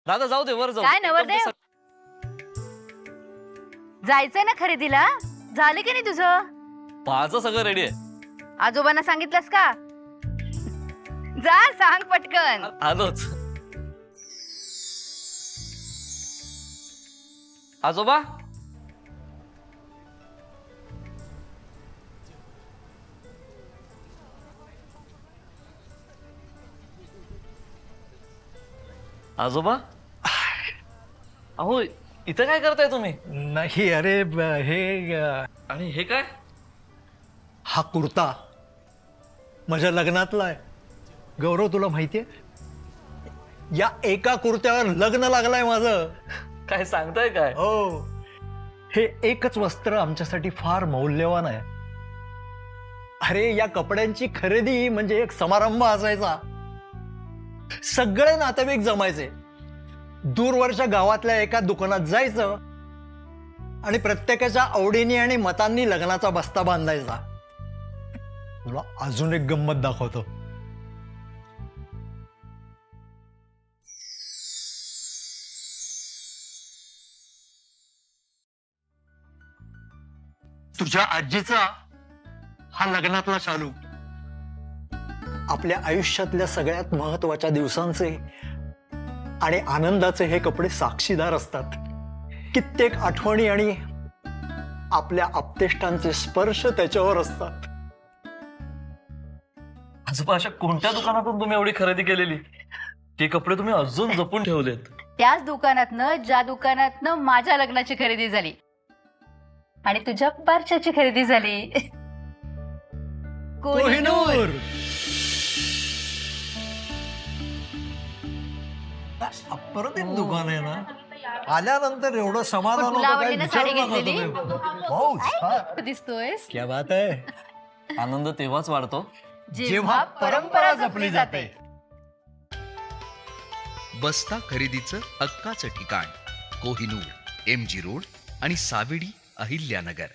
दादा जाऊ दे, वर जाऊ. काय नवरदेव? जायचंय ना खरेदीला? झाले की नाही तुझं? माझं सगळं रेडी आहे. आजोबांना सांगितलंस का? जा सांग पटकन. आलोच. आजोबा, आजोबा, अहो इथं काय करताय तुम्ही? नाही अरे हे आणि हे काय? हा कुर्ता माझ्या लग्नातला आहे. गौरव तुला माहितीये, या एका कुर्त्यावर लग्न लागलंय माझं. काय सांगताय काय? हो, हे एकच वस्त्र आमच्यासाठी फार मौल्यवान आहे. अरे या कपड्यांची खरेदी म्हणजे एक समारंभ असायचा. सगळे नातेवाईक जमायचे. दूरवरच्या गावातल्या एका दुकानात जायचं आणि प्रत्येकाच्या आवडीने आणि मतांनी लग्नाचा बस्ता बांधायचा. तुला अजून एक गंमत दाखवतो. तुझ्या आजीचा हा लग्नातला शालू आपल्या आयुष्यातल्या सगळ्यात महत्वाच्या दिवसांचे आणि आनंदाचे हे कपडे साक्षीदार असतात. कित्येक आठवणी आणि आपल्या आप्तेष्टांचे स्पर्श त्याच्यावर असतात. आजोबा, अशा कोणत्या दुकानातून तुम्ही एवढी खरेदी केलेली? ते कपडे तुम्ही अजून जपून ठेवलेत. त्याच दुकानातनं ज्या दुकानातनं माझ्या लग्नाची खरेदी झाली आणि तुझ्या बारशाची खरेदी झाली. कोहिनूर. अप्रतिम दुकान आहे ना. आल्यानंतर एवढं समाधान पण तुला होतं, आवडली काय ना साडी विचारू नका घेतलेली? तुम्ही. बहुत छान. दिसतोयस क्या बात आहे. आनंद तेव्हाच वाढतो जेव्हा परंपरा जपली जाते. बस्ता खरेदीचं हक्काचं ठिकाण कोहिनूर, MG रोड आणि सावेडी, अहिल्यानगर.